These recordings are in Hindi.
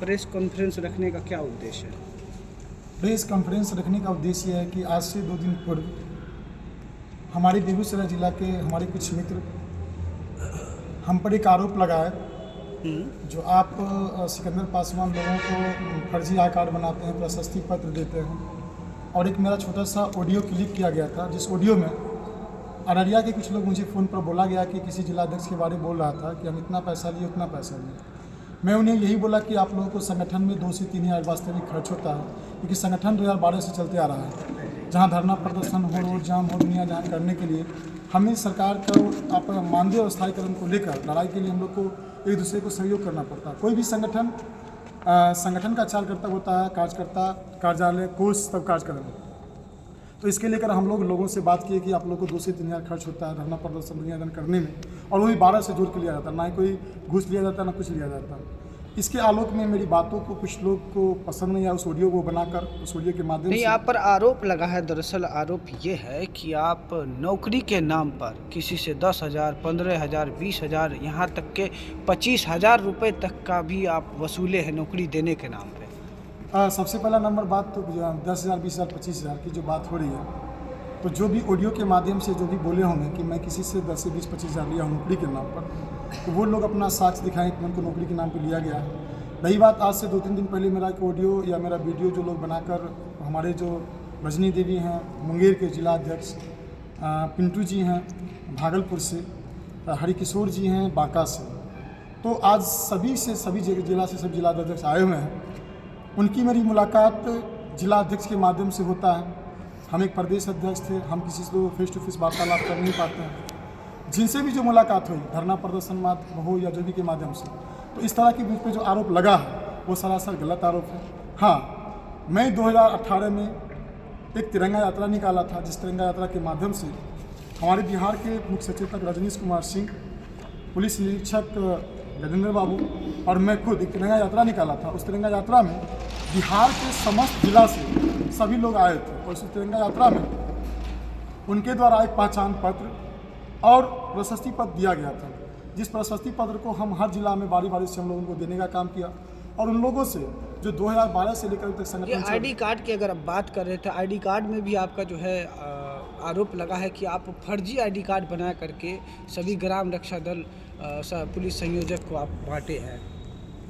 प्रेस कॉन्फ्रेंस रखने का क्या उद्देश्य है? प्रेस कॉन्फ्रेंस रखने का उद्देश्य है कि आज से 2 दिन पूर्व हमारे बेगूसराय जिला के हमारे कुछ मित्र हम पर एक आरोप लगाए जो आप सिकंदर पासवान लोगों को फर्जी आई कार्ड बनाते हैं, प्रशस्ति पत्र देते हैं। और एक मेरा छोटा सा ऑडियो क्लिप किया गया था, जिस ऑडियो में अररिया के कुछ लोग मुझे फ़ोन पर बोला गया कि किसी जिलाध्यक्ष के बारे में बोल रहा था कि हम इतना पैसा लिए उतना पैसा लिए। मैं उन्हें यही बोला कि आप लोगों को संगठन में 2 से 3 हज़ार वास्तविक खर्च होता है, क्योंकि संगठन 2012 से चलते आ रहा है। जहाँ धरना प्रदर्शन हो, रोड जाम हो, दुनिया जहाँ करने के लिए हमें सरकार को आप मानदेय और स्थायीकरण को लेकर लड़ाई के लिए हम लोग को एक दूसरे को सहयोग करना पड़ता है। कोई भी संगठन का कार्यकर्ता होता है, कार्यकर्ता कार्यालय कोष तब कार्य करेंगे। तो इसके लेकर हम लोगों से बात की कि आप लोग को 2 से 3 हज़ार खर्च होता है धरना प्रदर्शन दुनियादान करने में, और वही 12 से जोड़ के लिया जाता है, ना ही कोई घूस लिया जाता है ना कुछ लिया जाता है। इसके आलोक में मेरी बातों को कुछ लोग को पसंद नहीं आया, उस ऑडियो को बनाकर उस ऑडियो के माध्यम से आप पर आरोप लगा है। दरअसल आरोप ये है कि आप नौकरी के नाम पर किसी से 10,000, 15,000, 20,000, यहाँ तक के 25,000 रुपये तक का भी आप वसूले हैं नौकरी देने के नाम पे। सबसे पहला नंबर बात तो 10,000, 20,000, 25,000 की जो बात हो रही है, तो जो भी ऑडियो के माध्यम से जो भी बोले होंगे कि मैं किसी से 10 से 20, 25,000 लिया हूँ नौकरी के नाम पर, तो वो लोग अपना साक्ष्य दिखाएं कि उनको नौकरी के नाम पर लिया गया है। रही बात आज से 2-3 दिन पहले मेरा एक ऑडियो या मेरा वीडियो जो लोग बनाकर हमारे जो रजनी देवी हैं मुंगेर के जिला अध्यक्ष, पिंटू जी हैं भागलपुर से, हरिकिशोर जी हैं बांका से, तो आज सभी जिला से सब जिला अध्यक्ष आए हुए हैं। उनकी मेरी मुलाकात जिला अध्यक्ष के माध्यम से होता है। हम एक प्रदेश अध्यक्ष थे, हम किसी से फेस टू फेस वार्तालाप कर नहीं पाते हैं। जिनसे भी जो मुलाकात हुई धरना प्रदर्शन हो या जो भी के माध्यम से, तो इस तरह के बीच पे जो आरोप लगा है वो सरासर गलत आरोप है। हाँ, मैं 2018 में एक तिरंगा यात्रा निकाला था, जिस तिरंगा यात्रा के माध्यम से हमारे बिहार के मुख्य सचेतक रजनीश कुमार सिंह, पुलिस निरीक्षक गजेंद्र बाबू और मैं खुद एक तिरंगा यात्रा निकाला था। उस तिरंगा यात्रा में बिहार के समस्त जिला से सभी लोग आए थे, और उस तिरंगा यात्रा में उनके द्वारा एक पहचान पत्र और प्रशस्ति पत्र दिया गया था, जिस प्रशस्ति पत्र को हम हर जिला में बारी बारी से हम लोगों को देने का काम किया। और उन लोगों से जो 2012 से लेकर तक संगठन आईडी कार्ड की अगर आप बात कर रहे थे, आईडी कार्ड में भी आपका जो है आरोप लगा है कि आप फर्जी आईडी कार्ड बना करके सभी ग्राम रक्षा दल पुलिस संयोजक को आप बांटे हैं।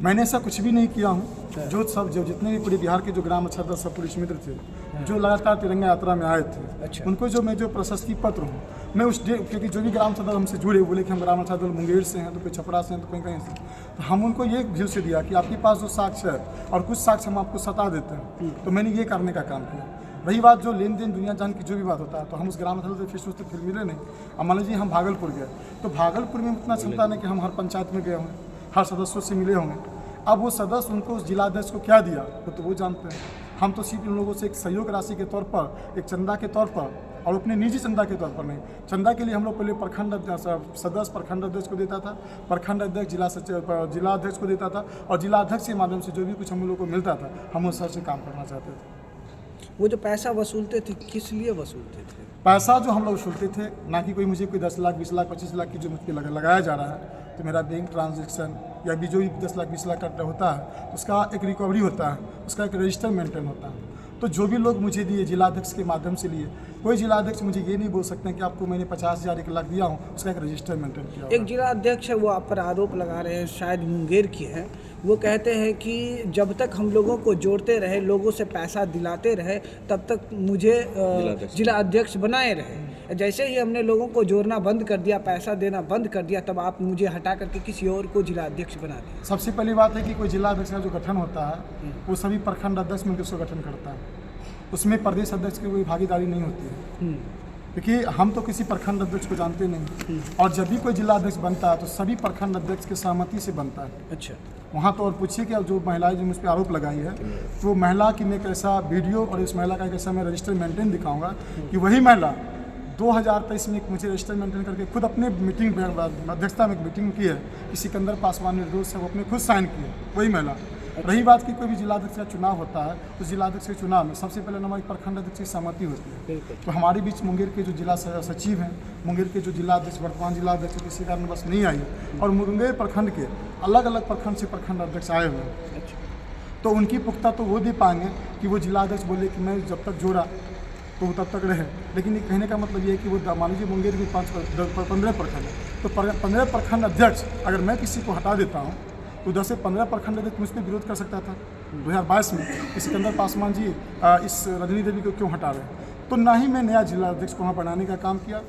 मैंने ऐसा कुछ भी नहीं किया हूँ। जो जितने भी पूरे बिहार के जो ग्राम रक्षा दल सब पुलिस मित्र थे जो लगातार तिरंगा यात्रा में आए थे, अच्छा। उनको जो प्रशस्ति पत्र हूँ मैं उस क्योंकि जो भी ग्राम रक्षा दल हमसे जुड़े बोले कि हम ग्राम रक्षा दल मुंगेर से हैं, तो कोई छपरा से हैं, तो कहीं से, तो हम उनको ये व्यू से दिया कि आपके पास जो साक्ष्य है और कुछ साक्ष्य हम आपको सता देते हैं, तो मैंने ये करने का काम किया। रही बात जो लेन देन दुनिया जान की जो भी बात होता है, तो हम उस ग्राम रक्षा दल से फिर फिर मिले नहीं। अब मान लीजिए हम भागलपुर गए, तो भागलपुर में उतना क्षमता नहीं कि हम हर पंचायत में गए होंगे, हर सदस्यों से मिले होंगे। अब वो सदस्य उनको उस जिलाध्यक्ष को क्या दिया तो वो जानते हैं। हम तो सिर्फ उन लोगों से एक सहयोग राशि के तौर पर, एक चंदा के तौर पर, और अपने निजी चंदा के तौर पर नहीं। चंदा के लिए हम लोग पहले प्रखंड सदस्य प्रखंड अध्यक्ष को देता था, प्रखंड अध्यक्ष जिला अध्यक्ष को देता था, और जिला अध्यक्ष के माध्यम से जो भी कुछ हम लोग को मिलता था हम उस सर से काम करना चाहते थे। वो जो पैसा वसूलते थे किस लिए वसूलते थे? पैसा जो हम लोग वसूलते थे, ना कि कोई मुझे कोई 10 लाख 20 लाख 25 लाख की जो मुझ पर लगाया जा रहा है, तो मेरा बैंक ट्रांजैक्शन या भी जो भी 10 लाख 20 लाख का होता है उसका एक रिकवरी होता है, उसका एक रजिस्टर मेंटेन होता है। तो जो भी लोग मुझे दिए जिलाध्यक्ष के माध्यम से लिए, कोई जिलाध्यक्ष मुझे ये नहीं बोल सकते हैं कि आपको मैंने 50,000 1 लाख दिया हूँ, उसका एक रजिस्टर मेंटेन किया। एक जिलाध्यक्ष है वो आप पर आरोप लगा रहे हैं, शायद मुंगेर की है, वो कहते हैं कि जब तक हम लोगों को जोड़ते रहे, लोगों से पैसा दिलाते रहे, तब तक मुझे जिला अध्यक्ष बनाए रहे। जैसे ही हमने लोगों को जोड़ना बंद कर दिया, पैसा देना बंद कर दिया, तब आप मुझे हटा करके किसी और को जिला अध्यक्ष बना दिया। सबसे पहली बात है कि कोई जिला अध्यक्ष का जो गठन होता है वो सभी प्रखंड अध्यक्ष मिलकर उसका गठन करता है, उसमें प्रदेश अध्यक्ष की कोई भागीदारी नहीं होती है, क्योंकि हम तो किसी प्रखंड अध्यक्ष को जानते नहीं। और जब भी कोई जिला अध्यक्ष बनता है तो सभी प्रखंड अध्यक्ष की सहमति से बनता है। अच्छा, वहाँ तो और पूछिए कि अब जो महिलाएं जो मुझ पर आरोप लगाई है, तो महिला की मैं एक ऐसा वीडियो और उस महिला का एक ऐसा मैं रजिस्टर मेंटेन दिखाऊंगा कि वही महिला 2023 में मुझे रजिस्टर मेंटेन करके खुद अपने मीटिंग अध्यक्षता में एक मीटिंग की है कि सिकंदर पासवान निर्दोष है, वो अपने खुद साइन किए वही महिला। रही बात की कोई भी जिलाध्यक्ष का चुनाव होता है, तो जिलाध्यक्ष के चुनाव में सबसे पहले नंबर एक प्रखंड अध्यक्ष की सहमति होती है। तो हमारे बीच मुंगेर के जो जिला सचिव हैं, मुंगेर के जो जिला अध्यक्ष वर्तमान जिला अध्यक्ष किसी कारणवश नहीं आई, और मुंगेर प्रखंड के अलग अलग प्रखंड से प्रखंड अध्यक्ष आए हुए हैं। तो उनकी पुख्ता तो वो दे पाएंगे कि वो जिला अध्यक्ष बोले कि मैं जब तक जोड़ा तो वो तब तक रहे, लेकिन ये कहने का मतलब ये है कि वो मान लीजिए मुंगेर में 15 प्रखंड है, तो 15 प्रखंड अध्यक्ष अगर मैं किसी को हटा देता हूँ तो 10 से 15 प्रखंड अध्यक्ष मुझ पर विरोध कर सकता था 2022 में कि सिकंदर पासवान जी इस रजनी देवी को क्यों हटा रहे हैं। तो ना ही मैं नया जिला अध्यक्ष को वहाँ बनाने का काम किया,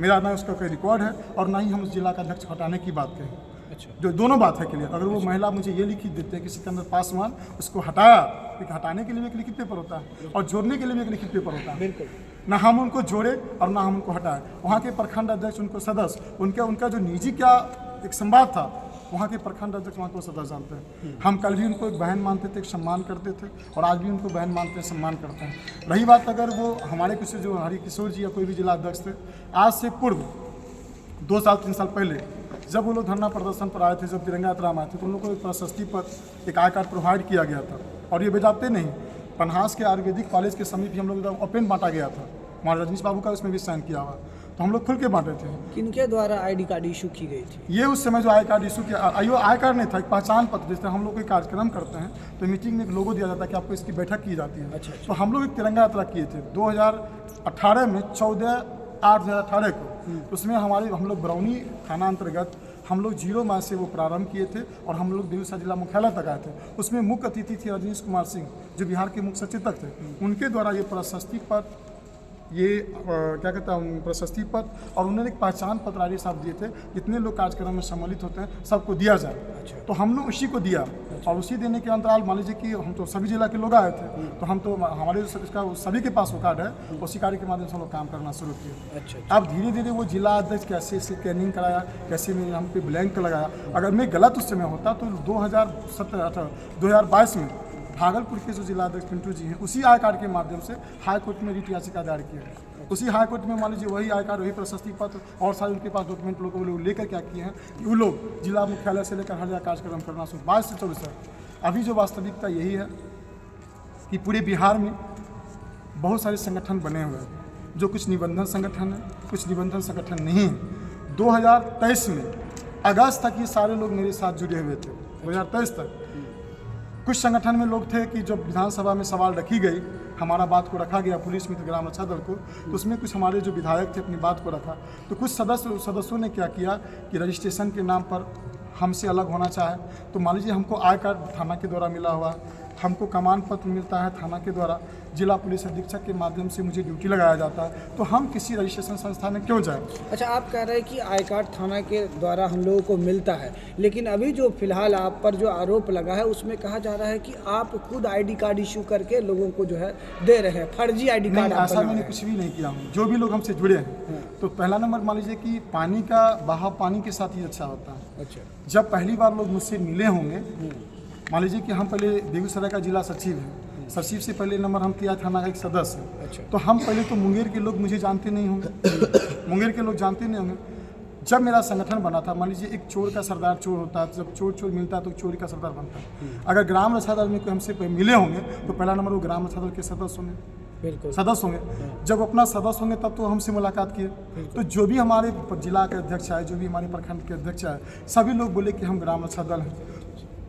मेरा ना उसका कोई रिकॉर्ड है, और ना ही हम उस जिला का अध्यक्ष हटाने की बात कहें। अच्छा, जो दोनों बात है क्लियर। अगर वो महिला मुझे ये लिखित देते हैं कि सिकंदर पासवान उसको हटाया, क्योंकि हटाने के लिए भी एक लिखित पेपर होता है और जोड़ने के लिए भी एक लिखित पेपर होता है। बिल्कुल, ना हम उनको जोड़े और ना हम उनको हटाए। वहाँ के प्रखंड अध्यक्ष, उनको सदस्य, उनका जो निजी क्या एक संवाद था, वहाँ के प्रखंड अध्यक्ष वहाँ को सदस्य जानते हैं। हम कल भी उनको एक बहन मानते थे, एक सम्मान करते थे, और आज भी उनको बहन मानते हैं, सम्मान करते हैं। रही बात अगर वो हमारे किसी जो हरिकिशोर जी या कोई भी जिला अध्यक्ष थे, आज से पूर्व 2 साल 3 साल पहले जब वो लोग धरना प्रदर्शन पर आए थे, जब तिरंगा यात्रा में आए थे, तो उन लोगों को एक प्रशस्ति पर एक आई कार्ड प्रोवाइड किया गया था, और ये बेजाते नहीं, पन्हास के आयुर्वेदिक कॉलेज के समीप ही हम लोग ओपन बांटा गया था। हमारे रजनीश बाबू का उसमें भी साइन किया हुआ, तो हम लोग खुल के बांटे थे। किनके द्वारा आईडी कार्ड इशू की गई थी? ये उस समय जो आई कार्ड इशू किया, आई कार्ड नहीं था, एक पहचान पत्र। जैसे हम लोग कोई कार्यक्रम करते हैं तो मीटिंग में एक लोगो दिया जाता है कि आपको इसकी बैठक की जाती है। अच्छा। तो हम लोग एक तिरंगा यात्रा किए थे 2018 में, 14/8/2018 को। उसमें हम लोग बरौनी थाना अंतर्गत हम लोग 0 माइल से वो प्रारंभ किए थे, और हम लोग बेगूसराय जिला मुख्यालय तक आए थे। उसमें मुख्य अतिथि थे रजनीश कुमार सिंह, जो बिहार के मुख्य सचेतक थे। उनके द्वारा ये प्रशस्ति पत्र, ये क्या कहता है, प्रशस्ति पत्र, और उन्होंने एक पहचान पत्र आर्य साहब दिए थे, जितने लोग कार्यक्रम में सम्मिलित होते हैं सबको दिया जाए। अच्छा। तो हम लोग उसी को दिया, और उसी देने के अंतराल मान लीजिए कि हम तो सभी जिला के लोग आए थे, तो हम तो हमारे इसका सभी के पास वो कार्ड है, उसी कार्ड के माध्यम से हम लोग काम करना शुरू किए। अच्छा। अब धीरे धीरे वो जिला अध्यक्ष कैसे स्कैनिंग कराया, कैसे में हम पे ब्लैंक लगाया। अगर मैं गलत उस समय होता तो 2022 में भागलपुर के जो जिला अध्यक्ष पिंटू जी हैं, उसी आई कार्ड के माध्यम से हाई कोर्ट में रिट याचिका दायर किया है। उसी हाई कोर्ट में मान लीजिए वही आई कार्ड, वही प्रशस्ति पत्र और सारे उनके पास डॉक्यूमेंट लोगों को लेकर क्या किए हैं कि वो लोग जिला मुख्यालय से लेकर हर जगह कार्यक्रम करना शुरू 22 से 24 तक। अभी जो वास्तविकता यही है कि पूरे बिहार में बहुत सारे संगठन बने हुए हैं, जो कुछ निबंधन संगठन है, कुछ निबंधन संगठन नहीं है। 2023 में अगस्त तक ये सारे लोग मेरे साथ जुड़े हुए थे। 2023 तक कुछ संगठन में लोग थे कि जब विधानसभा में सवाल रखी गई, हमारा बात को रखा गया पुलिस मित्र ग्राम रक्षा दल को, तो उसमें कुछ हमारे जो विधायक थे अपनी बात को रखा, तो कुछ सदस्यों ने क्या किया कि रजिस्ट्रेशन के नाम पर हमसे अलग होना चाहे। तो मान लीजिए हमको आई कार्ड थाना के द्वारा मिला हुआ, हमको कमान पत्र मिलता है थाना के द्वारा, जिला पुलिस अधीक्षक के माध्यम से मुझे ड्यूटी लगाया जाता है, तो हम किसी रजिस्ट्रेशन संस्था में क्यों जाएं? अच्छा, आप कह रहे हैं कि आई कार्ड थाना के द्वारा हम लोगों को मिलता है, लेकिन अभी जो फिलहाल आप पर जो आरोप लगा है उसमें कहा जा रहा है कि आप खुद आईडी कार्ड इशू करके लोगों को जो है दे रहे हैं, फर्जी आईडी कार्ड। ऐसा मैंने कुछ भी नहीं किया हूँ। जो भी लोग हमसे जुड़े हैं, तो पहला नंबर मान लीजिए कि पानी का बहाव पानी के साथ ही अच्छा होता है। अच्छा। जब पहली बार लोग मुझसे मिले होंगे, मान लीजिए कि हम पहले बेगूसराय का जिला सचिव हैं, सचिव से पहले नंबर हम तिया थाना का एक सदस्य हैं। अच्छा। तो हम पहले तो मुंगेर के लोग मुझे जानते नहीं होंगे, मुंगेर के लोग जानते नहीं होंगे। जब मेरा संगठन बना था, मान लीजिए एक चोर का सरदार चोर होता है, जब चोर मिलता है तो चोरी का सरदार बनता है। अगर ग्राम रक्षा दल में कोई हमसे मिले होंगे तो पहला नंबर वो ग्राम रक्षा दल के सदस्य होंगे, बिल्कुल सदस्य होंगे। जब अपना सदस्य होंगे तब तो हमसे मुलाकात किए। तो जो भी हमारे जिला के अध्यक्ष आए, जो भी हमारे प्रखंड के अध्यक्ष आए, सभी लोग बोले कि हम ग्राम रक्षा दल हैं,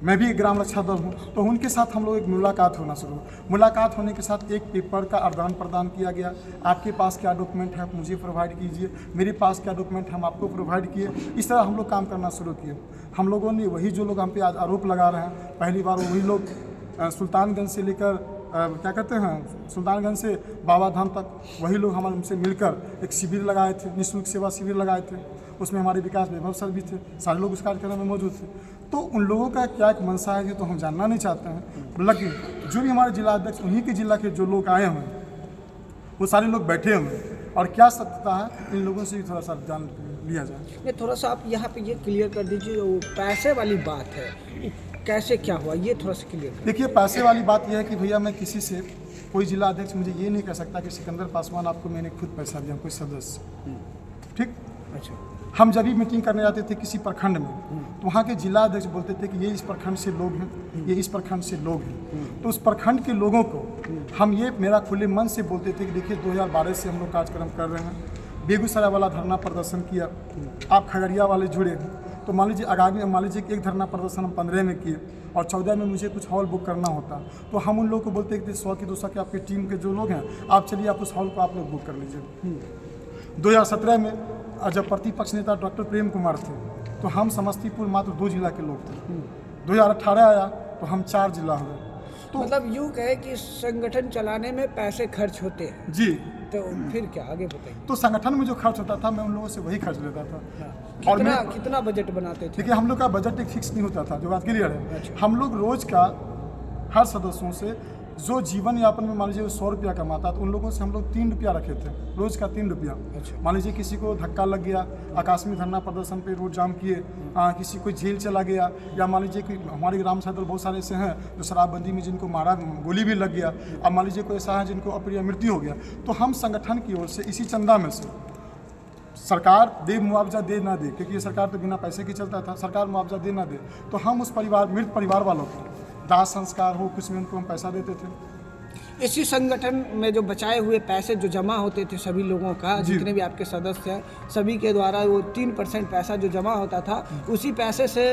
मैं भी एक ग्राम रक्षा दल हूँ। तो उनके साथ हम लोग एक मुलाकात होना शुरू हुआ। मुलाकात होने के साथ एक पेपर का आदान प्रदान किया गया। आपके पास क्या डॉक्यूमेंट है आप मुझे प्रोवाइड कीजिए, मेरे पास क्या डॉक्यूमेंट हम आपको प्रोवाइड किए। इस तरह हम लोग काम करना शुरू किए। हम लोगों ने वही जो लोग हम पे आज आरोप लगा रहे हैं, पहली बार वही लोग सुल्तानगंज से लेकर क्या कहते हैं, सुल्तानगंज से बाबा धाम तक वही लोग हमसे मिलकर एक शिविर लगाए थे, निःशुल्क सेवा शिविर लगाए थे। उसमें हमारे विकास वैभव सर भी थे, सारे लोग उस कार्यक्रम में मौजूद थे। तो उन लोगों का क्या एक मंशा है, ये तो हम जानना नहीं चाहते हैं। लेकिन जो भी हमारे जिला अध्यक्ष, उन्हीं के जिला के जो लोग आए हुए हैं, वो सारे लोग बैठे हुए हैं, और क्या सत्यता है इन लोगों से भी थोड़ा सा जान लिया जाए। नहीं, थोड़ा सा आप यहाँ पे ये क्लियर कर दीजिए, वो पैसे वाली बात है, कैसे क्या हुआ ये थोड़ा सा क्लियर कर। देखिए, पैसे वाली बात यह है कि भैया मैं किसी से, कोई जिला अध्यक्ष मुझे ये नहीं कह सकता कि सिकंदर पासवान आपको मैंने खुद पैसा दिया, कोई सदस्य, ठीक। अच्छा। हम जब भी मीटिंग करने जाते थे किसी प्रखंड में, तो वहाँ के जिला अध्यक्ष बोलते थे कि ये इस प्रखंड से लोग हैं, ये इस प्रखंड से लोग हैं। तो उस प्रखंड के लोगों को हम ये मेरा खुले मन से बोलते थे कि देखिए 2012 से हम लोग कार्यक्रम कर रहे हैं, बेगूसराय वाला धरना प्रदर्शन किया, आप खगड़िया वाले जुड़े हैं, तो मान लीजिए आगामी मान लीजिए कि एक धरना प्रदर्शन हम 15 में किए और 14 में मुझे कुछ हॉल बुक करना होता, तो हम उन लोगों को बोलते कि 100 की 200 के आपकी टीम के जो लोग हैं आप चलिए आप उस हॉल को आप लोग बुक कर लीजिए। 2017 में जब प्रतिपक्ष नेता डॉक्टर प्रेम कुमार थे तो हम समस्तीपुर मात्र 2 जिला के लोग थे। 2018 आया तो हम 4 जिला हुए। तो मतलब यूँ कहे कि संगठन चलाने में पैसे खर्च होते हैं जी, तो फिर क्या आगे बताइए। तो संगठन में जो खर्च होता था मैं उन लोगों से वही खर्च लेता था। और कितना बजट बनाते थे? देखिए हम लोग का बजट एक फिक्स नहीं होता था, जो बात क्लियर है। हम लोग रोज का हर सदस्यों से जो जीवन यापन में मान लीजिए 100 रुपया कमाता तो उन लोगों से हम लोग 3 रुपया रखे थे, रोज का 3 रुपया। मान लीजिए किसी को धक्का लग गया, आकास्मिक धरना प्रदर्शन पे रोड जाम किए, किसी को जेल चला गया, या मान लीजिए कि हमारे ग्राम सदर बहुत सारे ऐसे हैं जो शराबबंदी में जिनको मारा, गोली भी लग गया। अब मान लीजिए कोई ऐसा है जिनको अप्रिय मृत्यु हो गया, तो हम संगठन की ओर से इसी चंदा में से सरकार दे मुआवजा दे ना दे, क्योंकि ये सरकार तो बिना पैसे की चलता था, सरकार मुआवजा दे ना दे तो हम उस परिवार मृत परिवार वालों को दाह संस्कार हो कुछ में उनको हम पैसा देते थे। इसी संगठन में जो बचाए हुए पैसे जो जमा होते थे सभी लोगों का, जितने भी आपके सदस्य हैं सभी के द्वारा वो 3% पैसा जो जमा होता था उसी पैसे से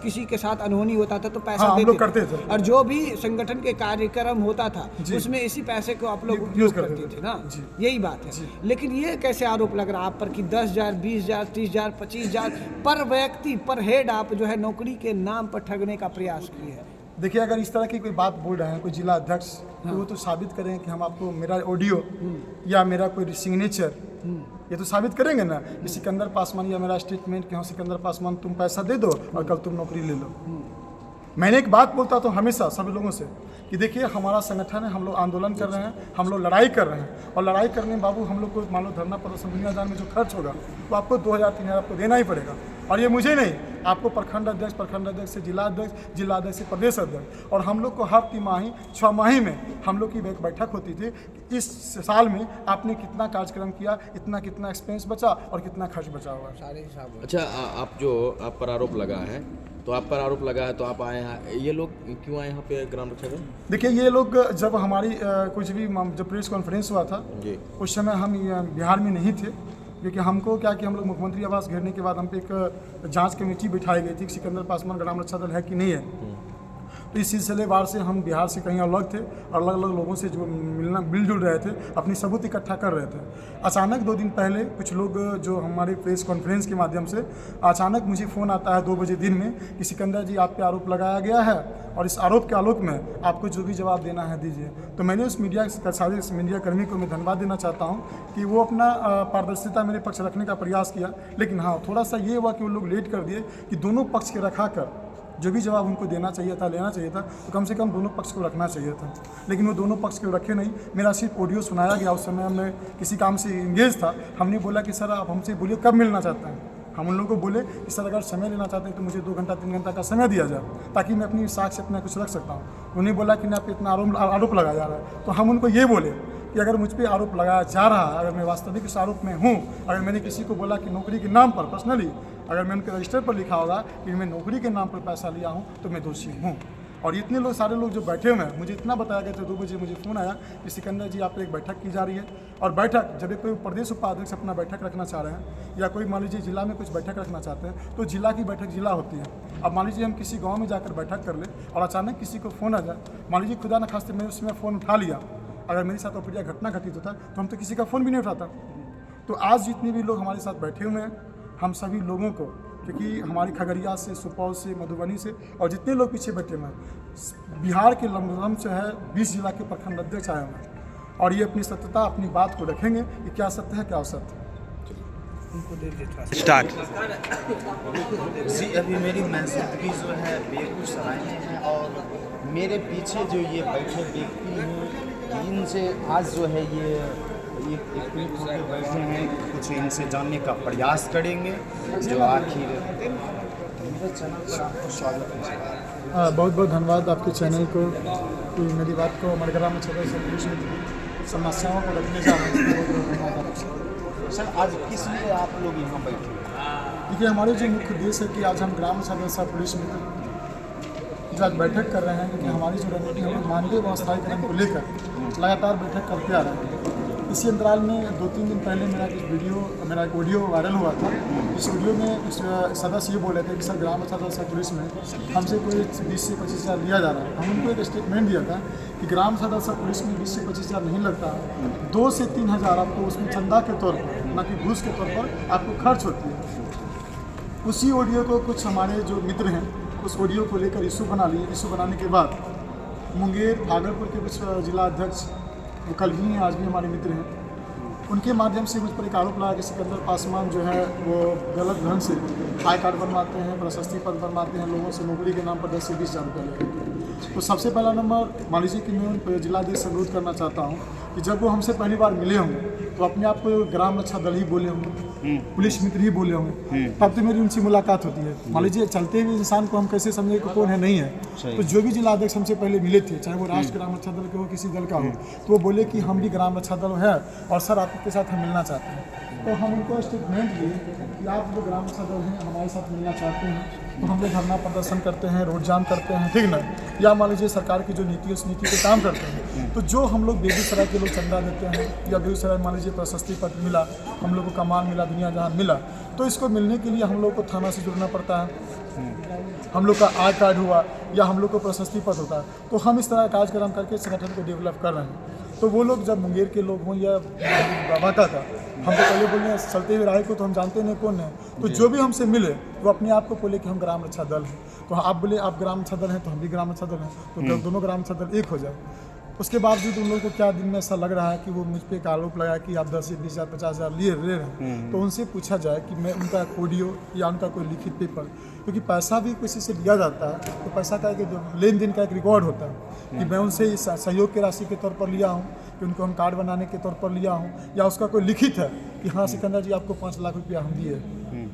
किसी के साथ अनहोनी होता था तो पैसा देते करते थे। और जो भी संगठन के कार्यक्रम होता था उसमें इसी पैसे को आप लोग उपयोग करते थे ना, यही बात है। लेकिन ये कैसे आरोप लग रहा है आप पर कि 10,000, 20,000, 30,000, 25,000 पर व्यक्ति पर हेड आप जो है नौकरी के नाम पर ठगने का प्रयास किए हैं? देखिए अगर इस तरह की कोई बात बोल रहे हैं कोई जिला अध्यक्ष तो वो तो साबित करें कि हम आपको मेरा ऑडियो या मेरा कोई सिग्नेचर ये तो साबित करेंगे ना कि सिकंदर पासवान या मेरा स्टेटमेंट कि हाँ सिकंदर पासवान तुम पैसा दे दो और कल तुम नौकरी ले लो। मैंने एक बात बोलता तो हमेशा सभी लोगों से कि देखिए हमारा संगठन है, हम लोग आंदोलन कर रहे हैं, हम लोग लड़ाई कर रहे हैं और लड़ाई करने में बाबू हम लोग को मान लो धरना प्रदर्शन दुनिया जान में जो खर्च होगा तो आपको 2,000-3,000 आपको देना ही पड़ेगा। और ये मुझे नहीं, आपको प्रखंड अध्यक्ष से जिला अध्यक्ष से प्रदेश अध्यक्ष, और हम लोग को हर तिमाही 6 माही में हम लोग की एक बैठक होती थी कि इस साल में आपने कितना कार्यक्रम किया, कितना एक्सपेंस बचा और कितना खर्च बचा हुआ सारे हिसाब। अच्छा आप पर आरोप लगा है तो आप पर आरोप लगा है तो आप आए हैं, ये लोग क्यों आए यहाँ पे ग्राम रक्षा दल? देखिए ये लोग जब हमारी कुछ भी जब प्रेस कॉन्फ्रेंस हुआ था उस समय हम बिहार में नहीं थे, क्योंकि हमको क्या कि हम लोग मुख्यमंत्री आवास घेरने के बाद हम पे एक जांच कमेटी बिठाई गई थी कि सिकंदर पासवान ग्राम रक्षा दल है कि नहीं है। तो इस सिलसिलेवार से हम बिहार से कहीं अलग थे और अलग अलग लोगों से जो मिलजुल रहे थे, अपनी सबूत इकट्ठा कर रहे थे। अचानक 2 दिन पहले कुछ लोग जो हमारे प्रेस कॉन्फ्रेंस के माध्यम से अचानक मुझे फ़ोन आता है 2 बजे दिन में कि सिकंदर जी आप पे आरोप लगाया गया है और इस आरोप के आलोक में आपको जो भी जवाब देना है दीजिए। तो मैंने उस सारे मीडिया कर्मी को मैं धन्यवाद देना चाहता हूँ कि वो अपना पारदर्शिता मेरे पक्ष रखने का प्रयास किया। लेकिन हाँ थोड़ा सा ये हुआ कि वो लोग लेट कर दिए कि दोनों पक्ष के रखा कर जो भी जवाब उनको देना चाहिए था, लेना चाहिए था, तो कम से कम दोनों पक्ष को रखना चाहिए था। लेकिन वो दोनों पक्ष को रखे नहीं, मेरा सिर्फ ऑडियो सुनाया गया। उस समय मैं किसी काम से इंगेज था। हमने बोला कि सर आप हमसे बोलिए कब मिलना चाहते हैं। हम उन लोगों को बोले कि सर अगर समय लेना चाहते हैं तो मुझे 2 घंटा 3 घंटा का समय दिया जाए ताकि मैं अपनी साक्ष्य अपना कुछ रख सकता हूँ। उन्हें बोला कि ना आप इतना आरोप लगाया जा रहा है। तो हम उनको ये बोले कि अगर मुझ पर आरोप लगाया जा रहा है, अगर मैं वास्तविक इस आरोप में हूँ, अगर मैंने किसी को बोला कि नौकरी के नाम पर पर्सनली अगर मैं उनके रजिस्टर पर लिखा होगा कि मैं नौकरी के नाम पर पैसा लिया हूँ तो मैं दोषी हूँ। और इतने लोग सारे लोग जो बैठे हुए हैं, मुझे इतना बताया गया था 2 बजे मुझे फ़ोन आया कि सिकंदर जी आप एक बैठक की जा रही है। और बैठक जब कोई प्रदेश उपाध्यक्ष अपना बैठक रखना चाह रहे हैं या कोई मान लीजिए जिला में कुछ बैठक रखना चाहते हैं तो जिला की बैठक जिला होती है। अब मान लीजिए हम किसी गाँव में जाकर बैठक कर ले और अचानक किसी को फ़ोन आ जाए, मान लीजिए खुदा न खास्ते मैं उसमें फ़ोन उठा लिया, अगर मेरे साथ अप्रिय घटना घटित होता तो हम तो किसी का फ़ोन भी नहीं उठाता। तो आज जितने भी लोग हमारे साथ बैठे हुए हैं हम सभी लोगों को, क्योंकि हमारी खगड़िया से, सुपौल से, मधुबनी से और जितने लोग पीछे बैठे हुए हैं, बिहार के लमसम से है 20 जिला के प्रखंड अध्यक्ष आए हुए हैं और ये अपनी सत्यता अपनी बात को रखेंगे कि क्या सत्य है क्या असत्य है। स्टार्ट जी अभी मेरी मौजूदगी जो है बेगूसराय में है और मेरे पीछे जो ये बैठे व्यक्ति हैं इनसे आज जो है ये एकत्रित होकर बैठे हैं, कुछ इनसे जानने का प्रयास करेंगे जो आखिर मेरे चैनल पर आपको स्वागत है। बहुत बहुत धन्यवाद आपके चैनल को कि मेरी बात को मरगरा में छपे समस्याओं को रखने जा रहे हैं। सर आज किस लिए आप लोग यहाँ बैठे हैं? देखिए हमारे जो मुख्य उद्देश्य है कि आज हम ग्राम सदस्य पुलिस मित्र जो आज बैठक कर रहे हैं, क्योंकि हमारी जो रणनीति हम मानवीय व्यवस्थाईकरण को लेकर लगातार बैठक करते आ रहे हैं। इसी अंतराल में 2-3 दिन पहले मेरा एक ऑडियो वायरल हुआ था। इस ऑडियो में इस सदस्य ये बोल रहे थे कि सर ग्राम छात्र पुलिस में हमसे कोई 20 से 25 हज़ार लिया जा रहा है। हम उनको एक स्टेटमेंट दिया था कि ग्राम छात्र पुलिस में 20 से 25 हज़ार नहीं लगता, 2 से 3 हज़ार आपको उसमें चंदा के तौर पर, ना कि घूस के तौर पर आपको खर्च होती है। उसी ऑडियो को कुछ हमारे जो मित्र हैं उस ऑडियो को लेकर इशू बना लिए। इशू बनाने के बाद मुंगेर भागलपुर के कुछ जिला अध्यक्ष, वो कल भी हैं आज भी हमारे मित्र हैं, उनके माध्यम से मुझ पर एक आरोप लगा कि सिकंदर पासवान जो है वो गलत ढंग से आई कार्ड बनवाते हैं, प्रशस्ति पद बनवाते हैं, लोगों से नौकरी के नाम पर 10 से 20 हज़ार रुपये लेते हैं। तो सबसे पहला नंबर मान लीजिए कि मैं उन जिलाधीश से अनुरोध करना चाहता हूँ कि जब वो हमसे पहली बार मिले होंगे तो अपने आप को ग्राम रक्षा दल ही बोले होंगे, पुलिस मित्र ही बोले होंगे, तब तो मेरी उनसे मुलाकात होती है। मान लीजिए चलते हुए इंसान को हम कैसे समझे कि कौन है नहीं है। तो जो भी जिला अध्यक्ष हमसे पहले मिले थे, चाहे वो राष्ट्र ग्राम रक्षा दल के हो, किसी दल का हो, तो वो बोले कि हम भी ग्राम रक्षा दल है और सर आपके साथ हम मिलना चाहते हैं। तो हम उनको स्टेटमेंट दिए कि आप जो ग्राम रक्षा दल हैं हमारे साथ मिलना चाहते हैं तो हम लोग धरना प्रदर्शन करते हैं, रोड जाम करते हैं, ठीक ना, या मान लीजिए सरकार की जो नीति है उस नीति पे काम करते हैं। तो जो हम लोग बेगूसराय के लोग चंदा देते हैं या बेगूसराय मान लीजिए प्रशस्ति पत्र मिला, हम लोग को कमान मिला, दुनिया जहान मिला, तो इसको मिलने के लिए हम लोग को थाना से जुड़ना पड़ता है, हम लोग का आई कार्ड हुआ या हम लोग को प्रशस्ति पत्र होता है। तो हम इस तरह का कार्यक्रम करके संगठन को डेवलप कर रहे हैं। तो वो लोग जब मुंगेर के लोग हों या बाबा का हम तो पहले बोले हैं चलते हुए राय को तो हम जानते नहीं कौन है, तो जो भी हमसे मिले वो अपने आप को बोले कि हम ग्राम रक्षा दल हैं। तो आप बोले आप ग्राम रक्षा दल हैं तो हम भी ग्राम रक्षा दल हैं, तो दोनों ग्राम रक्षा दल एक हो जाए। उसके बावजूद उन लोगों को क्या दिन में ऐसा लग रहा है कि वो मुझ पर एक आरोप लगाया कि आप 10 से 20 हज़ार 50 हज़ार ले रहे हैं। तो उनसे पूछा जाए कि मैं उनका ऑडियो या उनका कोई लिखित पेपर, क्योंकि पैसा भी किसी से लिया जाता है तो पैसा का एक लेन देन का एक रिकॉर्ड होता है कि मैं उनसे इस सहयोग की राशि के तौर पर लिया हूँ, कि उनको हम कार्ड बनाने के तौर पर लिया हूँ, या उसका कोई लिखित है कि हाँ सिकंदर जी आपको 5 लाख रुपया हम दिए।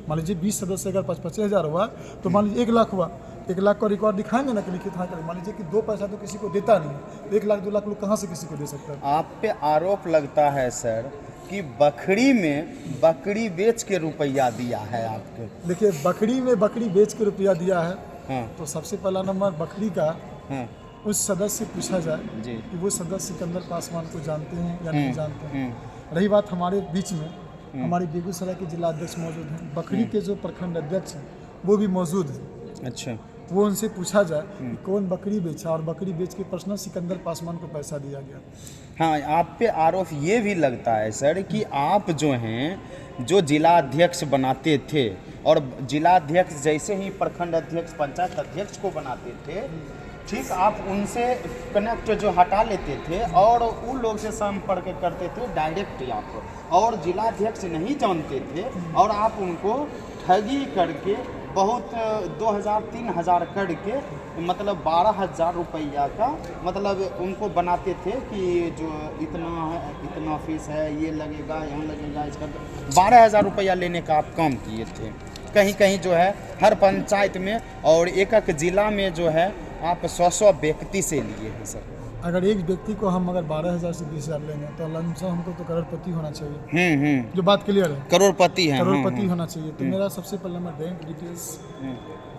मान लीजिए 20 सदस्य अगर 25 हज़ार हुआ तो मान लीजिए 1 लाख हुआ, 1 लाख का रिकॉर्ड दिखाएंगे ना कि लिखित हाँ करें। मान लीजिए कि 2 पैसा तो किसी को देता नहीं है, 1 लाख 2 लाख लोग कहाँ से किसी को दे सकता है। आप पे आरोप लगता है सर कि बकरी में बकरी बेच के रुपया दिया है आपके। देखिए बकरी में बकरी बेच के रुपया दिया है। हाँ। तो सबसे पहला नंबर बकरी का हाँ। उस सदस्य से पूछा जाए जी। कि वो सदस्य सिकंदर पासवान को जानते हैं या नहीं जानते हैं। रही बात हमारे बीच में, हमारे बेगूसराय के जिला अध्यक्ष मौजूद हैं, बकरी के जो प्रखंड अध्यक्ष हैं वो भी मौजूद हैं। अच्छा, वो उनसे पूछा जाए कि कौन बकरी बेचा और बकरी बेच के पर्सनल सिकंदर पासवान को पैसा दिया गया। हाँ, आप पे आरोप ये भी लगता है सर कि आप जो हैं जो जिला अध्यक्ष बनाते थे और जिला अध्यक्ष जैसे ही प्रखंड अध्यक्ष पंचायत अध्यक्ष को बनाते थे, ठीक, आप उनसे कनेक्ट जो हटा लेते थे और उन लोग से संपर्क करते थे डायरेक्ट आप, और जिला अध्यक्ष नहीं जानते थे और आप उनको ठगी करके बहुत 2000-3000 करके मतलब 12,000 रुपया का मतलब उनको बनाते थे कि जो इतना है, इतना फीस है, ये लगेगा, यहाँ लगेगा, इसका 12,000 रुपया लेने का आप काम किए थे। कहीं कहीं जो है हर पंचायत में और एक एक जिला में जो है आप 100 व्यक्ति से लिए हैं सर। अगर एक व्यक्ति को हम अगर 12,000 से 20,000 लेंगे तो लमसम हमको तो करोड़पति होना चाहिए। जो बात क्लियर है, करोड़पति है, करोड़पति होना चाहिए। तो मेरा सबसे पहले मैं बैंक डिटेल्स,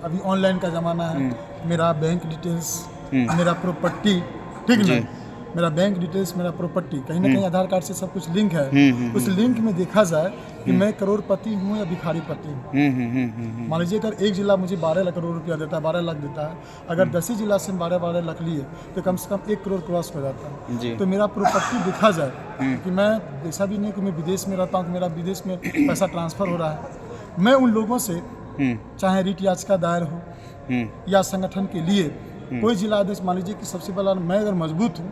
अभी ऑनलाइन का ज़माना है, मेरा बैंक डिटेल्स, मेरा प्रॉपर्टी, ठीक ना, मेरा बैंक डिटेल्स, मेरा प्रॉपर्टी, कहीं ना कहीं आधार कार्ड से सब कुछ लिंक है। उस लिंक में देखा जाए कि मैं करोड़पति हूँ या भिखारीपति हूँ। मान लीजिए अगर एक जिला मुझे 12 करोड़ रुपया देता है, 12 लाख देता है, अगर 10 ही जिला से 12 लाख लिए तो कम से कम 1 करोड़ क्रॉस हो जाता है। तो मेरा प्रॉपर्टी देखा जाए कि मैं ऐसा भी नहीं कि मैं विदेश में रहता हूँ तो मेरा विदेश में पैसा ट्रांसफ़र हो रहा है। मैं उन लोगों से चाहे रिट याचिका दायर हो या संगठन के लिए कोई जिला अध्यक्ष, मान लीजिए कि सबसे पहला मैं अगर मजबूत हूँ,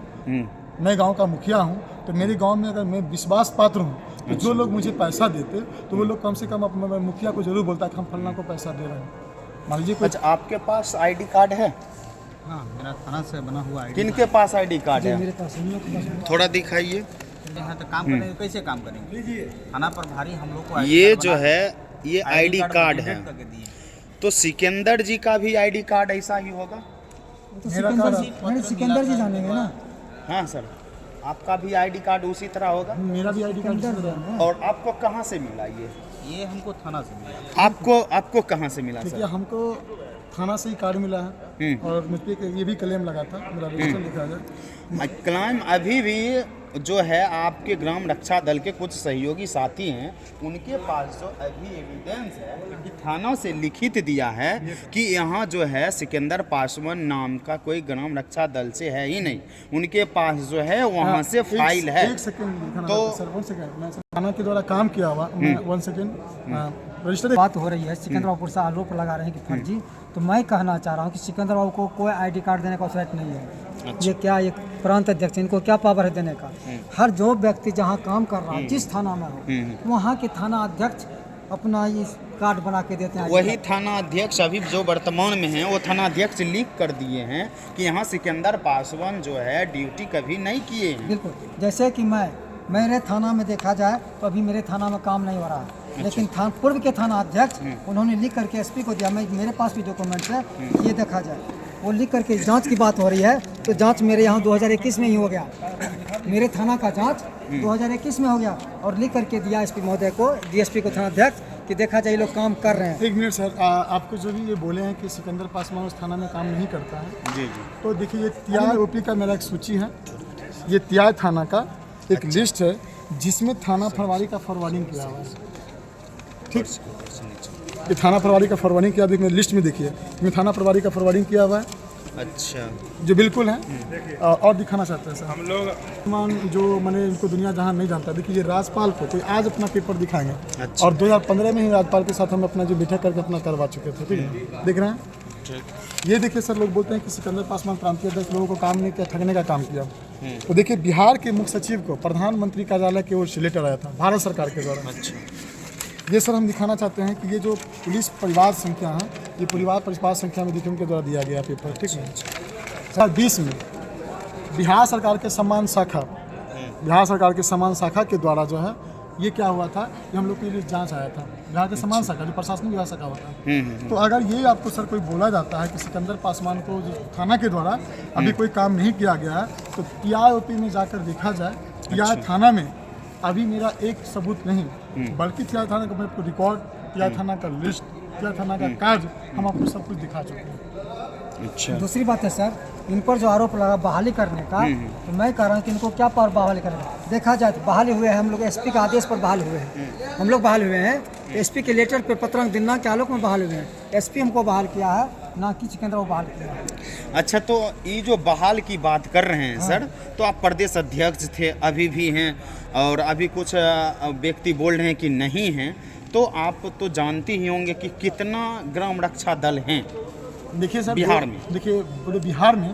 मैं गांव का मुखिया हूँ, तो मेरे गांव में अगर मैं विश्वास पात्र हूँ तो जो लोग मुझे पैसा देते तो वो लोग कम से कम अपने मुखिया को जरूर बोलता है कि हम फलना को पैसा दे रहे हैं। मान लीजिए अच्छा, आपके पास आईडी कार्ड है? हाँ, मेरा थाना से बना हुआ आईडी। किनके पास आईडी कार्ड है? मेरे पास हम लोग के पास थोड़ा दिखाइए। यहाँ तक काम करेंगे, कैसे काम करेंगे? थाना पर भारी हम लोग को ये जो है ये आईडी कार्ड है, दिए। तो सिकंदर जी का भी आईडी कार्ड ऐसा ही होगा? सिकंदर जी जानेंगे ना। हाँ सर, आपका भी आईडी कार्ड उसी तरह होगा? मेरा भी आईडी कार्ड। और आपको कहाँ से मिला ये हमको थाना से मिला। आपको कहाँ से मिला देखिए सर? हमको थाना से ही कार्ड मिला है और मुझ पर ये भी क्लेम लगा था, मेरा रजिस्टर लिखा है। क्लाइम अभी भी जो है आपके ग्राम रक्षा दल के कुछ सहयोगी साथी हैं, उनके पास जो अभी एविडेंस है कि थाना से लिखित दिया है कि यहाँ जो है सिकंदर पासवान नाम का कोई ग्राम रक्षा दल से है ही नहीं, उनके पास जो है वहाँ से फाइल है। एक सेकंड तो सर, 1 सेकंड, मैं थाना के द्वारा काम किया हुआ, 1 सेकंड रजिस्टर बात हो रही है सिकंदर बाबू पर से आरोप लगा रहे हैं कि फर्जी, तो मैं कहना चाह रहा हूँ कि सिकंदर बाबू को कोई आईडी कार्ड देने का अवसर नहीं है। ये क्या एक प्रांत अध्यक्ष, इनको क्या पावर है देने का? हर जो व्यक्ति जहाँ काम कर रहा है, जिस थाना में हो, वहाँ के थाना अध्यक्ष अपना ये कार्ड बना के देते हैं। वही थाना अध्यक्ष अभी जो वर्तमान में हैं, वो थाना अध्यक्ष लीक कर दिए हैं कि यहाँ सिकंदर पासवान जो है ड्यूटी कभी नहीं किए हैं। बिल्कुल, जैसे कि मेरे थाना में देखा जाए तो अभी मेरे थाना में काम नहीं हो रहा है, लेकिन पूर्व के थाना अध्यक्ष उन्होंने लिख करके एसपी को दिया। मेरे पास भी डॉक्यूमेंट्स है, ये देखा जाए, वो लिख करके जांच की बात हो रही है, तो जांच मेरे यहाँ 2021 में ही हो गया, मेरे थाना का जांच 2021 में हो गया, और लिख करके दिया एसपी महोदय को, डीएसपी को, थाना अध्यक्ष, कि देखा जाए लोग काम कर रहे हैं। 1 मिनट सर, आपको जो भी ये बोले हैं कि सिकंदर पासवान उस थाना में काम नहीं करता है, जी। तो देखिए ये तियाय ओपी का मेरा एक सूची है, ये तियाय थाना का एक लिस्ट है जिसमें थाना फरवारी का फॉरवर्डिंग किया हुआ है। ठीक, ये थाना फरवारी का फॉरवर्डिंग किया, देखिए लिस्ट में देखिए, इसमें थाना फरवारी का फॉरवर्डिंग किया हुआ है। अच्छा, जो बिल्कुल है। और दिखाना चाहते हैं सर हम लोग जो मैंने इनको दुनिया जहां नहीं जानता, देखिए ये राजपाल को कोई आज अपना पेपर दिखाएंगे। अच्छा। और 2015 में ही राजपाल के साथ हम अपना जो बैठक करके अपना करवा चुके थे। ठीक है, देख रहे हैं, ये देखिए सर, लोग बोलते हैं कि सिकंदर पासवान प्रांतीय अध्यक्ष लोगों को काम नहीं किया, ठगने का काम किया। तो देखिए बिहार के मुख्य सचिव को प्रधानमंत्री कार्यालय की ओर से लेटर आया था भारत सरकार के द्वारा। अच्छा, ये सर हम दिखाना चाहते हैं कि ये जो पुलिस परिवार संख्या है, ये परिवार संख्या में देखिए उनके द्वारा दिया गया पेपर। ठीक है सर, 20 में बिहार सरकार के सम्मान शाखा के द्वारा जो है ये क्या हुआ था, ये हम लोग के लिए जांच आया था, बिहार के सम्मान शाखा जो प्रशासनिक विभाग शाखा होता है। तो अगर ये आपको सर कोई बोला जाता है कि सिकंदर पासवान को जो थाना के द्वारा अभी कोई काम नहीं किया गया है, तो पीआईओपी में जाकर देखा जाए, पीआई थाना में अभी मेरा एक सबूत नहीं, बल्कि पीआई थाना का मैं रिकॉर्ड, पीआई थाना का लिस्ट, पीआई थाना का कार्य, हम आपको सब कुछ दिखा चुके हैं। अच्छा, दूसरी बात है सर, इन पर जो आरोप लगा बहाली करने का, तो मैं कह रहा हूँ कि इनको क्या पावर बहाली करने का? देखा जाए तो बहाली हुए हैं हम लोग, एसपी के आदेश पर बहाल हुए हैं, हम लोग बहाल हुए हैं, एसपी के लेटर पे पत्रंग दिना के आलोक में बहाल हुए हैं। एसपी हमको बहाल किया है, ना कि सिकंदर को बहाल किया है। अच्छा, तो ये जो बहाल की बात कर रहे हैं सर, तो आप प्रदेश अध्यक्ष थे, अभी भी हैं, और अभी कुछ व्यक्ति बोल रहे हैं कि नहीं हैं, तो आप तो जानते ही होंगे कि कितना ग्राम रक्षा दल हैं देखिए सर, बिहार में। देखिए पूरे बिहार में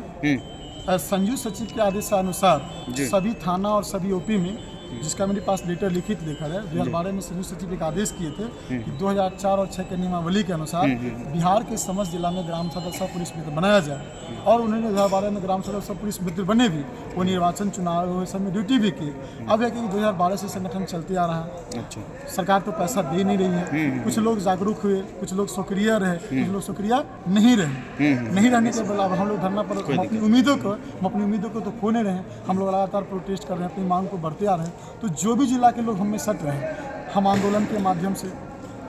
संयुक्त सचिव के आदेशानुसार सभी थाना और सभी ओपी में, जिसका मेरे पास लेटर लिखित लेकर है, 2012 में संयुक्त सचिव एक आदेश किए थे कि 2004 और 6 के नियमावली के अनुसार बिहार के समस्त जिला में ग्राम सदर सब पुलिस मित्र बनाया जाए, और उन्होंने 2012 में ग्राम सदर सब पुलिस मित्र बने भी, वो निर्वाचन चुनाव सब में ड्यूटी भी की। अब है कि 2012 से संगठन चलते आ रहा है। अच्छा, सरकार तो पैसा दे नहीं रही है, कुछ लोग जागरूक हुए, कुछ लोग सक्रिय रहे, कुछ लोग सक्रिय नहीं रहे। नहीं रहने के बाद हम लोग धरना पर हम अपनी उम्मीदों को तो खो नहीं रहे, हम लोग लगातार प्रोटेस्ट कर रहे हैं, अपनी मांग को बढ़ते आ रहे हैं। तो जो भी जिला के लोग हमें सट रहे हैं, हम आंदोलन के माध्यम से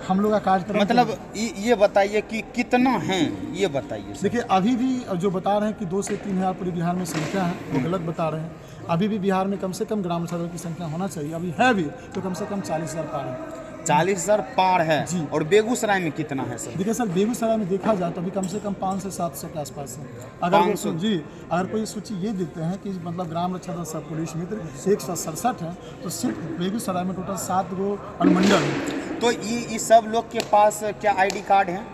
हम लोग का कार्यक्रम, मतलब ये बताइए कि कितना हैं, ये बताइए सर। देखिए अभी भी जो बता रहे हैं कि 2 से 3 हज़ार पूरे बिहार में संख्या है, वो गलत बता रहे हैं। अभी भी बिहार में कम से कम ग्राम सदर की संख्या होना चाहिए, अभी है भी तो कम से कम 40,000 पार है। 40,000 पार है जी। और बेगूसराय में कितना है सर? देखिए सर, बेगूसराय में देखा जाए तो अभी कम से कम 500 से 700 के आसपास है। अगर 500? जी, अगर कोई सूची ये देते हैं कि मतलब ग्राम रक्षा दल सब पुलिस मित्र 167 है, तो सिर्फ बेगूसराय में टोटल 7 गो अनुमंडल है। तो ये सब लोग के पास क्या आईडी कार्ड है?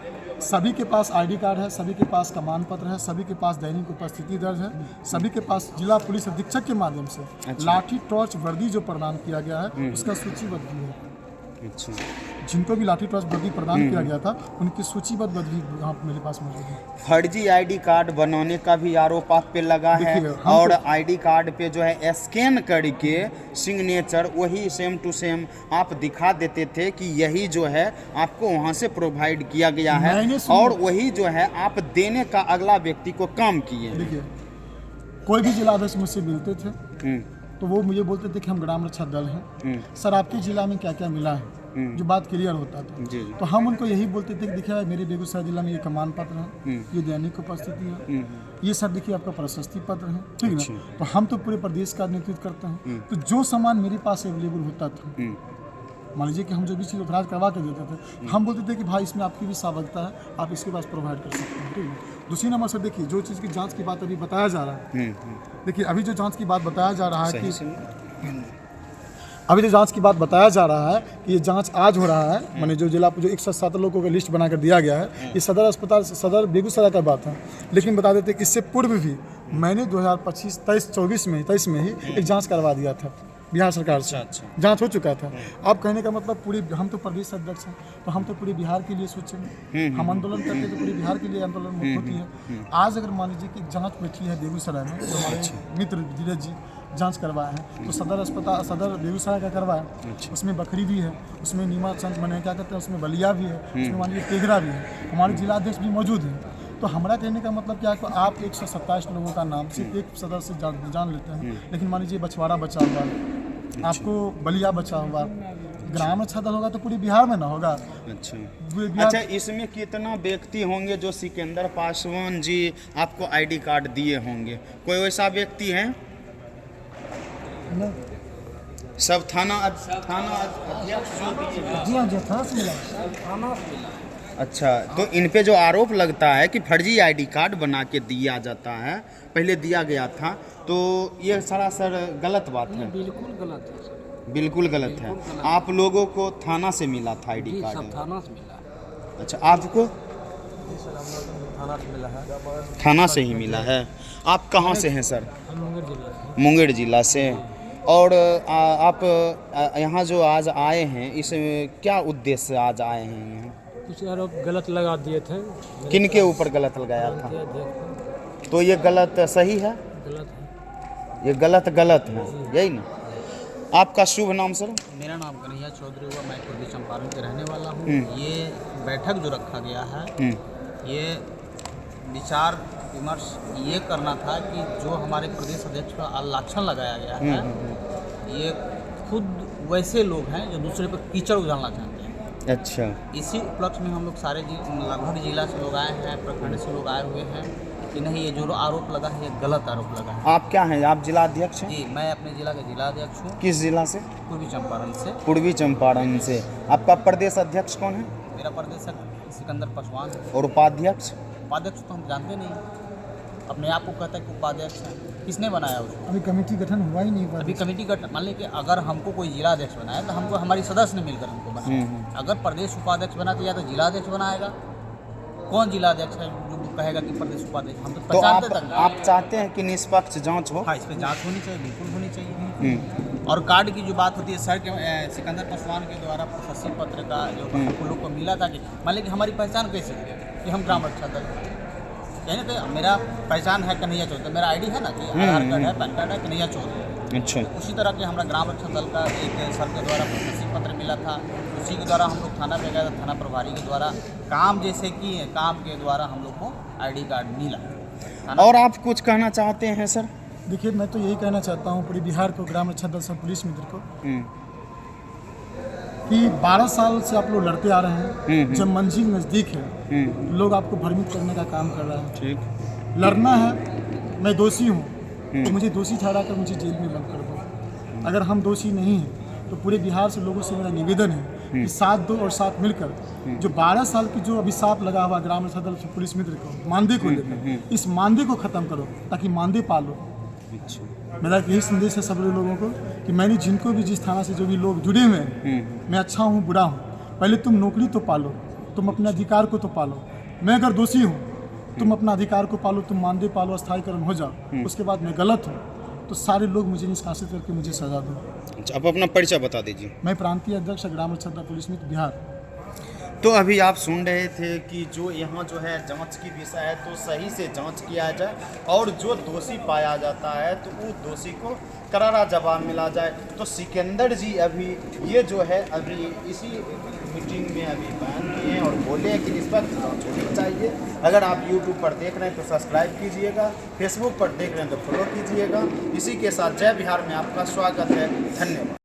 सभी के पास आईडी कार्ड है, सभी के पास प्रमाण पत्र है, सभी के पास दैनिक उपस्थिति दर्ज है, सभी के पास जिला पुलिस अधीक्षक के माध्यम से लाठी टॉर्च वर्दी जो प्रदान किया गया है उसका सूचीबद्ध भी है। अच्छा, जिनको भी लाठी टॉर्च वर्दी प्रदान किया गया था उनकी सूचीबद्ध वर्दी यहाँ मेरे पास मौजूद है। फर्जी आईडी कार्ड बनाने का भी आरोप आप पे लगा है, देखिए, हम और तो- आईडी कार्ड पे जो है स्कैन करके सिग्नेचर वही सेम टू सेम आप दिखा देते थे कि यही जो है आपको वहाँ से प्रोवाइड किया गया है, मैंने सुना- और वही जो है आप देने का अगला व्यक्ति को काम किए हैं। देखिए कोई भी जिलाध्यक्ष मुझसे मिलते थे तो वो मुझे बोलते थे कि हम ग्राम रक्षा दल हैं, सर आपके जिला में क्या क्या मिला है, जो बात क्लियर होता था। तो हम उनको यही बोलते थे कि देखिए मेरे बेगूसराय जिला में ये कमान पत्र है, ये दैनिक उपस्थिति है, ये सब देखिए आपका प्रशस्ति पत्र है, ठीक है ना। तो हम तो पूरे प्रदेश का नेतृत्व करते हैं, तो जो सामान मेरे पास अवेलेबल होता था, मान लीजिए कि हम जो भी चीज़ उपराज करवा के देते थे, हम बोलते थे कि भाई इसमें आपकी भी सावधानता है, आप इसके पास प्रोवाइड कर सकते हैं, ठीक है। दूसरी नंबर से देखिए जो चीज़ की जांच की बात अभी बताया जा रहा है, देखिए अभी जो जांच की बात बताया जा रहा है कि अभी जो जांच की बात बताया जा रहा है कि ये जांच आज हो रहा है, माने जो जिला जो 107 लोगों का लिस्ट बनाकर दिया गया है, ये सदर अस्पताल सदर बेगूसराय का बात है। लेकिन बता देते कि इससे पूर्व भी मैंने 2025-23 में ही एक जाँच करवा दिया था बिहार सरकार से। जांच हो चुका था। अब कहने का मतलब पूरे हम तो प्रदेश अध्यक्ष हैं, तो हम तो पूरे बिहार के लिए सोचेंगे, हम आंदोलन करते तो पूरे बिहार के लिए आंदोलन होती है। आज अगर मान लीजिए कि जांच बैठी है बेगूसराय में, तो हमारे मित्र धीरज जी जांच करवाए हैं, तो सदर अस्पताल सदर बेगूसराय का करवाया, उसमें बकरी भी है, उसमें नीमा चंद मैंने क्या कहते हैं, उसमें बलिया भी है, उसमें मान लीजिए तेघरा भी है, हमारे जिलाध्यक्ष भी मौजूद हैं। तो हमारा कहने का मतलब क्या है कि आप 127 लोगों का नाम सिर्फ एक सदस्य से जान लेते हैं, लेकिन मान लीजिए बछवाड़ा बचा हुआ, आपको बलिया बचा हुआ, ग्राम अच्छा दल होगा तो पूरे बिहार में ना होगा। अच्छा, इसमें कितना व्यक्ति होंगे जो सिकंदर पासवान जी आपको आईडी कार्ड दिए होंगे? कोई वैसा व्यक्ति है? सब थाना अध्यक्ष जो दिए हैं? जी हाँ, जो था मिला। अच्छा, तो इन पे जो आरोप लगता है कि फर्जी आईडी कार्ड बना के दिया जाता है, पहले दिया गया था, तो ये सरासर गलत बात है। बिल्कुल गलत है सर, बिल्कुल गलत है। आप लोगों को थाना से मिला था आईडी कार्ड? सब थाना से मिला। अच्छा, आपको थाना से मिला है। थाना से ही मिला है। आप कहाँ से हैं सर? मुंगेर जिला से। मुंगेर जिला से। और आप यहाँ जो आज आए हैं, इस क्या उद्देश्य से आज आए हैं यहाँ? कुछ आरोप गलत लगा दिए थे। किन के ऊपर गलत लगाया था? देखो, तो ये गलत सही है? गलत है। ये गलत है, यही ना? आपका शुभ नाम सर? मेरा नाम कन्हैया चौधरी हुआ, मैं पूर्वी चंपारण के रहने वाला हूँ। ये बैठक जो रखा गया है, ये विचार विमर्श ये करना था कि जो हमारे प्रदेश अध्यक्ष का लाछन लगाया गया है, ये खुद वैसे लोग हैं जो दूसरे पर कीचड़ उछालना चाहते हैं। अच्छा, इसी उपलक्ष्य में हम लोग सारे लगभग जिला से लोग आए हैं, प्रखंड से लोग आए हुए हैं कि नहीं, ये जो आरोप लगा है ये गलत आरोप लगा है। आप क्या हैं? आप जिला अध्यक्ष हैं? जी, मैं अपने जिला का जिला अध्यक्ष हूँ। किस जिला से? पूर्वी चंपारण से। पूर्वी चंपारण से। आपका प्रदेश अध्यक्ष कौन है? मेरा प्रदेश अध्यक्ष सिकंदर पासवान है। और उपाध्यक्ष? उपाध्यक्ष तो हम जानते नहीं, अपने आप को कहता है कि उपाध्यक्ष है। किसने बनाया उसको? अभी कमेटी गठन हुआ ही नहीं। अभी कमेटी गठन, मान लीजिए कि अगर हमको कोई जिला अध्यक्ष बनाया तो हमको हमारी सदस्य ने मिलकर हमको बनाया। अगर प्रदेश उपाध्यक्ष बना तो या तो जिला अध्यक्ष बनाएगा। कौन जिला अध्यक्ष है जो कहेगा कि प्रदेश उपाध्यक्ष? हम तो पहचानते तक नहीं। आप चाहते हैं कि निष्पक्ष जांच हो? हाँ, इस पर जांच होनी चाहिए, बिल्कुल होनी चाहिए। और कार्ड की जो बात होती है सर के सिकंदर पासवान के द्वारा प्रशस्ति पत्र का जो हमको लोग को मिला था, कि मान लीजिए कि हमारी पहचान कैसे कि हम ग्राम रक्षा दल कहीं तो मेरा पहचान है कन्हैया चौधरी, मेरा आईडी है ना कि आधार कार्ड है, पैन कार्ड है, कन्हैया चौधरी। अच्छा, उसी तरह के हमारा ग्राम रक्षा दल का एक सर के द्वारा प्रशस्ति पत्र मिला था, उसी के द्वारा हम लोग थाना पे गए थे, थाना प्रभारी के द्वारा काम जैसे किए, काम के द्वारा हम लोग को आईडी कार्ड मिला। और आप कुछ कहना चाहते हैं सर? देखिए, मैं तो यही कहना चाहता हूँ पूरे बिहार को, ग्राम रक्षा दल सब पुलिस मित्र को, कि 12 साल से आप लोग लड़ते आ रहे हैं। जब मंजिल नज़दीक है, लोग आपको भ्रमित करने का काम कर रहे हैं। ठीक, लड़ना है, मैं दोषी हूँ तो मुझे दोषी ठहरा कर मुझे जेल में बंद कर दो। अगर हम दोषी नहीं हैं तो पूरे बिहार से लोगों से मेरा निवेदन है कि साथ दो और साथ मिलकर जो 12 साल की जो अभिशाप लगा हुआ ग्राम रक्षा दल पुलिस मित्र को, मानदेय को लेकर, इस मानदेय को ख़त्म करो ताकि मानदेय पालो। मेरा यही संदेश है सब लोगों को कि मैंने जिनको भी जिस थाना से जो भी लोग जुड़े हुए हैं, मैं अच्छा हूँ बुरा हूँ, पहले तुम नौकरी तो पालो, तुम अपने अधिकार को तो पालो। मैं अगर दोषी हूँ, तुम अपना अधिकार को पालो, तुम मानदेय पालो, स्थायीकरण हो जाओ। उसके बाद मैं गलत हूँ तो सारे लोग मुझे निष्कासित करके मुझे सजा दो। अच्छा, आप अपना परिचय बता दीजिए। मैं प्रांतीय अध्यक्ष ग्राम रक्षा दल पुलिस मित्र बिहार। तो अभी आप सुन रहे थे कि जो यहाँ जो है जांच की विषय है, तो सही से जांच किया जाए और जो दोषी पाया जाता है तो वो दोषी को करारा जवाब मिला जाए। तो सिकंदर जी अभी ये जो है अभी इसी मीटिंग में अभी बयान किए हैं और बोले हैं कि निष्पक्ष जांच होनी चाहिए। अगर आप यूट्यूब पर देख रहे हैं तो सब्सक्राइब कीजिएगा, फेसबुक पर देख रहे हैं तो फॉलो कीजिएगा। इसी के साथ जय बिहार में आपका स्वागत है। धन्यवाद।